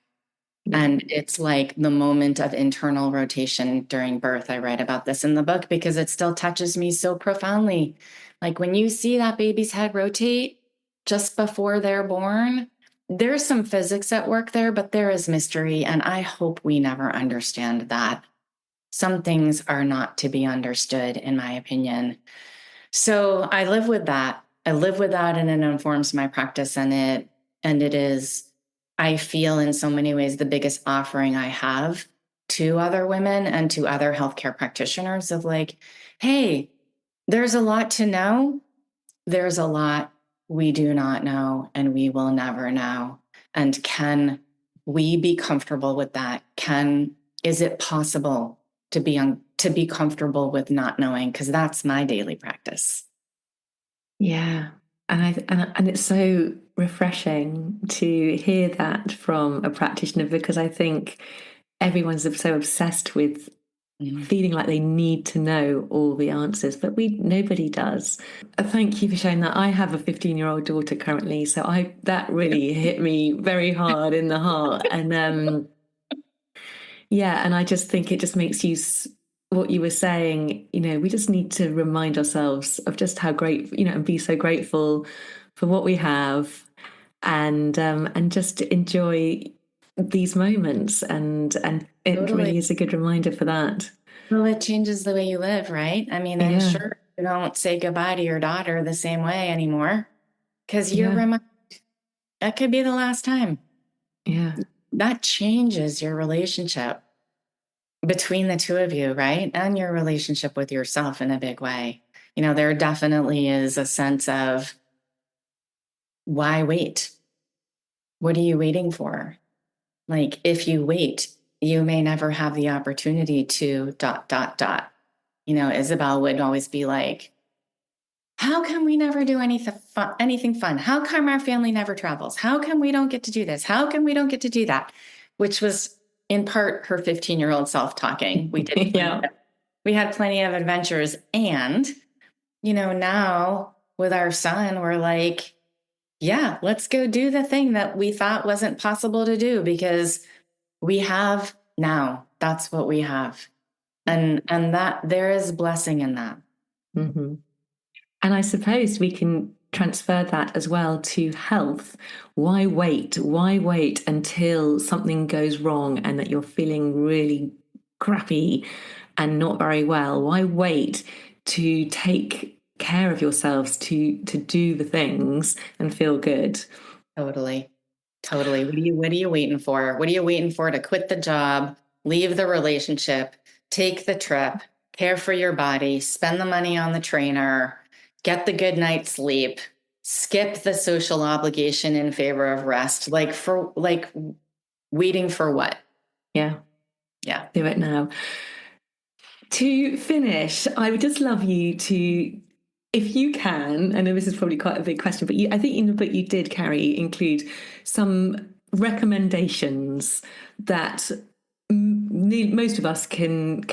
And it's like the moment of internal rotation during birth. I write about this in the book because it still touches me so profoundly. Like when you see that baby's head rotate just before they're born, there's some physics at work there, but there is mystery. And I hope we never understand that. Some things are not to be understood, in my opinion. So I live with that. And it informs my practice, and it is, I feel, in so many ways, the biggest offering I have to other women and to other healthcare practitioners of like, hey, there's a lot to know. There's a lot we do not know, and we will never know. And can we be comfortable with that? Is it possible to be comfortable with not knowing? Because that's my daily practice. Yeah. And it's so refreshing to hear that from a practitioner, because I think everyone's so obsessed with feeling like they need to know all the answers, but nobody does. Thank you for sharing that. I have a 15-year-old daughter currently, so that really hit me very hard in the heart. And and I just think it just makes you, what you were saying, we just need to remind ourselves of just how great, and be so grateful for what we have, and just enjoy these moments, and it Totally. really is a good reminder for that. Well, it changes the way you live, right? I mean, I'm Yeah. sure you don't say goodbye to your daughter the same way anymore because you're Yeah. reminded that could be the last time. Yeah. That changes your relationship between the two of you, right? And your relationship with yourself in a big way. You know, there definitely is a sense of why wait? What are you waiting for? Like, if you wait, you may never have the opportunity to ... You know, Isabel would always be like, how come we never do anything fun? How come our family never travels? How come we don't get to do this? How come we don't get to do that? Which was in part her 15-year-old self talking. We did. Yeah. We had plenty of adventures. And, you know, now with our son, we're like, yeah, let's go do the thing that we thought wasn't possible to do because we have now. That's what we have. And that there is blessing in that. Mm-hmm. And I suppose we can transfer that as well to health. Why wait? Why wait until something goes wrong and that you're feeling really crappy and not very well? Why wait to take care of yourselves, to do the things and feel good? Totally. Totally. What are you waiting for? What are you waiting for to quit the job, leave the relationship, take the trip, care for your body, spend the money on the trainer, get the good night's sleep, skip the social obligation in favor of rest? Waiting for what? Yeah. Yeah. Do it now. To finish, I would just love you to, if you can, I know this is probably quite a big question, but I think in the book you did, Carrie, include some recommendations that most of us can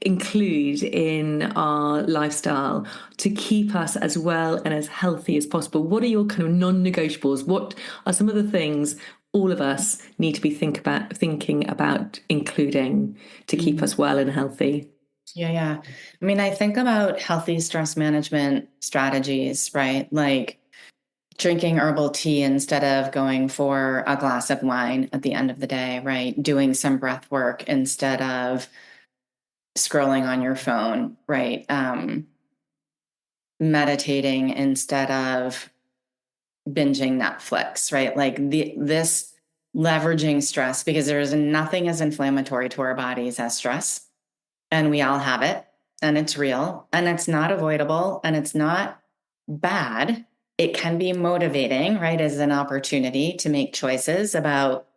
include in our lifestyle to keep us as well and as healthy as possible. What are your kind of non-negotiables? What are some of the things all of us need to be thinking about including to keep us well and healthy? Yeah. I mean, I think about healthy stress management strategies, right? Like drinking herbal tea instead of going for a glass of wine at the end of the day, right? Doing some breath work instead of scrolling on your phone, right? Meditating instead of binging Netflix, right? Like this leveraging stress, because there is nothing as inflammatory to our bodies as stress. And we all have it, and it's real, and it's not avoidable, and it's not bad. It can be motivating, right? As an opportunity to make choices about,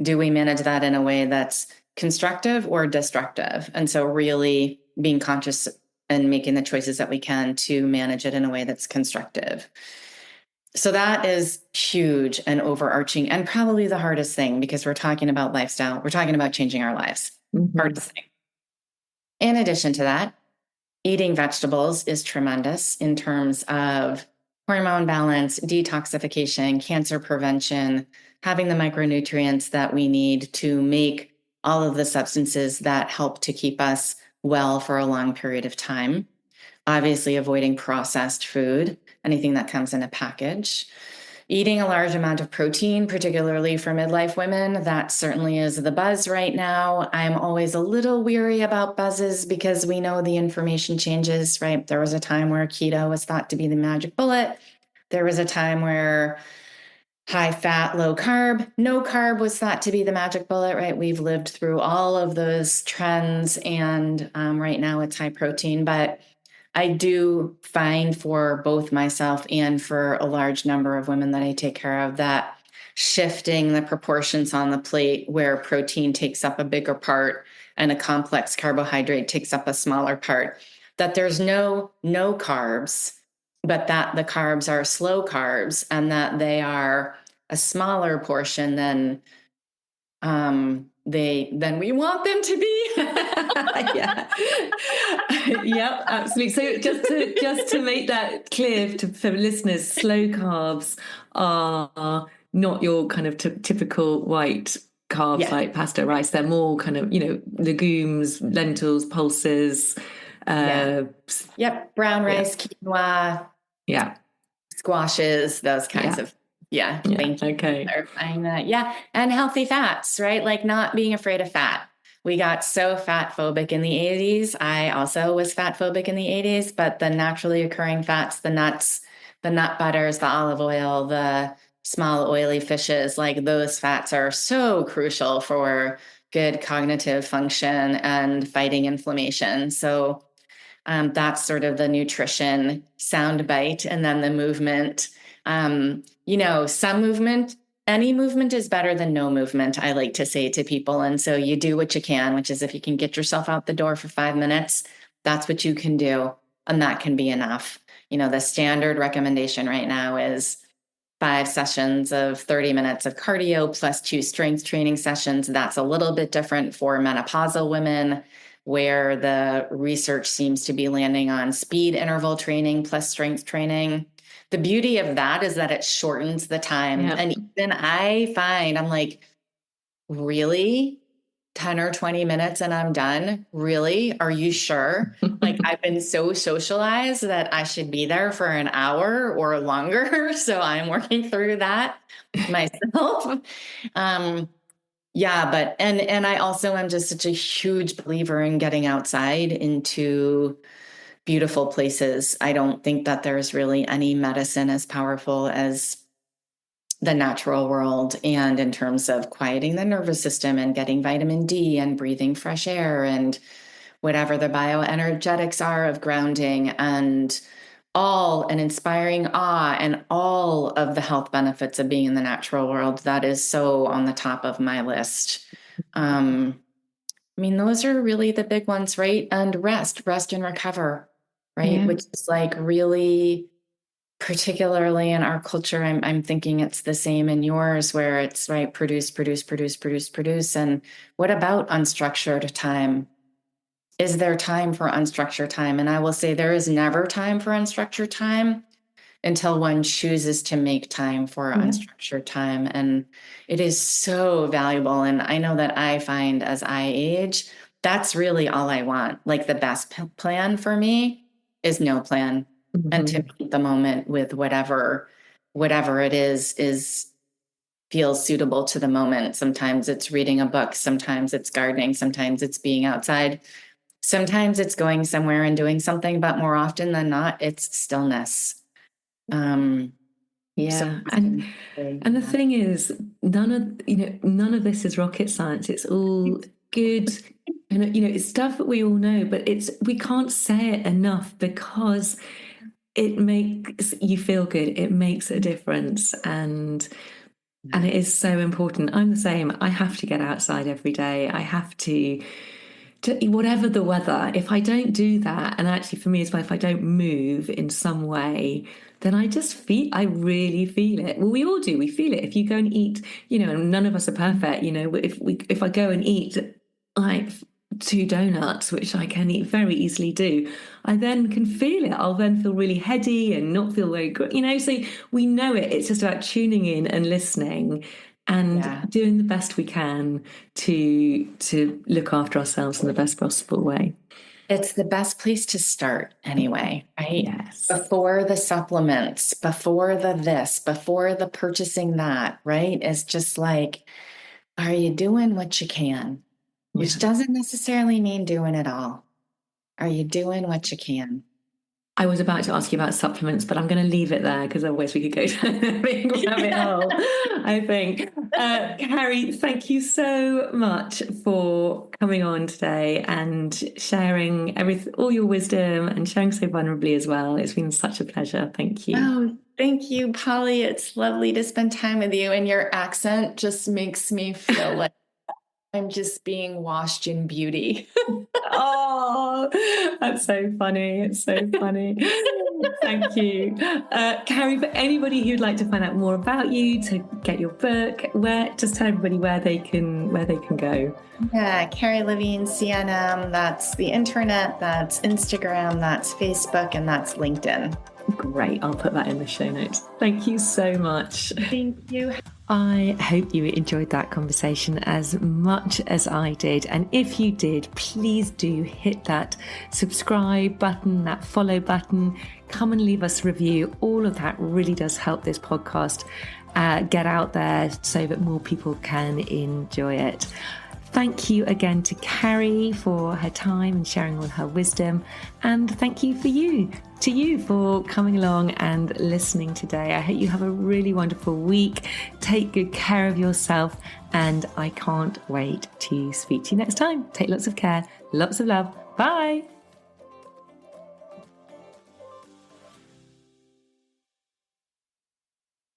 do we manage that in a way that's constructive or destructive? And so really being conscious and making the choices that we can to manage it in a way that's constructive. So that is huge and overarching and probably the hardest thing, because we're talking about lifestyle. We're talking about changing our lives. Hardest thing. In addition to that, eating vegetables is tremendous in terms of hormone balance, detoxification, cancer prevention, having the micronutrients that we need to make all of the substances that help to keep us well for a long period of time. Obviously, avoiding processed food, anything that comes in a package. Eating a large amount of protein, particularly for midlife women, that certainly is the buzz right now. I'm always a little weary about buzzes because we know the information changes, right? There was a time where keto was thought to be the magic bullet. There was a time where high fat, low carb, no carb was thought to be the magic bullet, right? We've lived through all of those trends, and right now it's high protein. But I do find for both myself and for a large number of women that I take care of, that shifting the proportions on the plate, where protein takes up a bigger part and a complex carbohydrate takes up a smaller part, that there's no carbs, but that the carbs are slow carbs and that they are a smaller portion than we want them to be. Yeah. Yep, absolutely. So just to make that clear for listeners, slow carbs are not your kind of typical white carbs like pasta, rice. They're more kind of, legumes, lentils, pulses. Brown rice, quinoa, yeah, squashes, those kinds of Yeah. Thank you Okay. for clarifying that. Yeah. And healthy fats, right? Like not being afraid of fat. We got so fat phobic in the 80s. I also was fat phobic in the 80s, but the naturally occurring fats, the nuts, the nut butters, the olive oil, the small oily fishes, like those fats are so crucial for good cognitive function and fighting inflammation. So that's sort of the nutrition sound bite. And then the movement, some movement, any movement is better than no movement, I like to say to people. And so you do what you can, which is if you can get yourself out the door for 5 minutes, that's what you can do. And that can be enough. The standard recommendation right now is 5 sessions of 30 minutes of cardio plus 2 strength training sessions. That's a little bit different for menopausal women, where the research seems to be landing on speed interval training plus strength training. The beauty of that is that it shortens the time. Yep. And even I find, I'm like, really? 10 or 20 minutes and I'm done? Really? Are you sure? Like I've been so socialized that I should be there for an hour or longer. So I'm working through that myself. But I also am just such a huge believer in getting outside into beautiful places. I don't think that there's really any medicine as powerful as the natural world, and in terms of quieting the nervous system and getting vitamin D and breathing fresh air and whatever the bioenergetics are of grounding and inspiring awe and all of the health benefits of being in the natural world. That is so on the top of my list. Those are really the big ones, right? And rest and recover, right? Yeah. Which is like really, particularly in our culture, I'm thinking it's the same in yours, where it's right, produce. And what about unstructured time? Is there time for unstructured time? And I will say there is never time for unstructured time until one chooses to make time for unstructured time. And it is so valuable. And I know that I find as I age, that's really all I want. Like the best plan for me is no plan. Mm-hmm. And to meet the moment with whatever it is feels suitable to the moment. Sometimes it's reading a book. Sometimes it's gardening. Sometimes it's being outside. Sometimes it's going somewhere and doing something, but more often than not, it's stillness. And the thing is, none of this is rocket science. It's all good, and it's stuff that we all know, but we can't say it enough because it makes you feel good. It makes a difference, and it is so important. I'm the same. I have to get outside every day. I have to whatever the weather. If I don't do that, and actually for me as well, if I don't move in some way, then I really feel it. Well, we all do. We feel it. If you go and eat, and none of us are perfect. If I go and eat like 2 donuts, which I can eat very easily do, I then can feel it. I'll then feel really heady and not feel very good. So we know it. It's just about tuning in and listening and doing the best we can to look after ourselves in the best possible way. It's the best place to start anyway, right? Yes. Before the supplements, before the this, before the purchasing that, right? It's just like, are you doing what you can? Which doesn't necessarily mean doing it all. Are you doing what you can? I was about to ask you about supplements, but I'm going to leave it there because otherwise we could go down a big rabbit hole, I think. Carrie, thank you so much for coming on today and sharing all your wisdom and sharing so vulnerably as well. It's been such a pleasure. Thank you. Oh, thank you, Polly. It's lovely to spend time with you. And your accent just makes me feel like I'm just being washed in beauty. Oh, that's so funny. It's so funny. Thank you. Carrie, for anybody who'd like to find out more about you, to get your book, just tell everybody where they can go. Yeah, Carrie Levine, CNM, that's the internet, that's Instagram, that's Facebook, and that's LinkedIn. Great. I'll put that in the show notes. Thank you so much. Thank you. I hope you enjoyed that conversation as much as I did. And if you did, please do hit that subscribe button, that follow button. Come and leave us a review. All of that really does help this podcast get out there so that more people can enjoy it. Thank you again to Carrie for her time and sharing all her wisdom. And thank you to you for coming along and listening today. I hope you have a really wonderful week. Take good care of yourself. And I can't wait to speak to you next time. Take lots of care. Lots of love. Bye.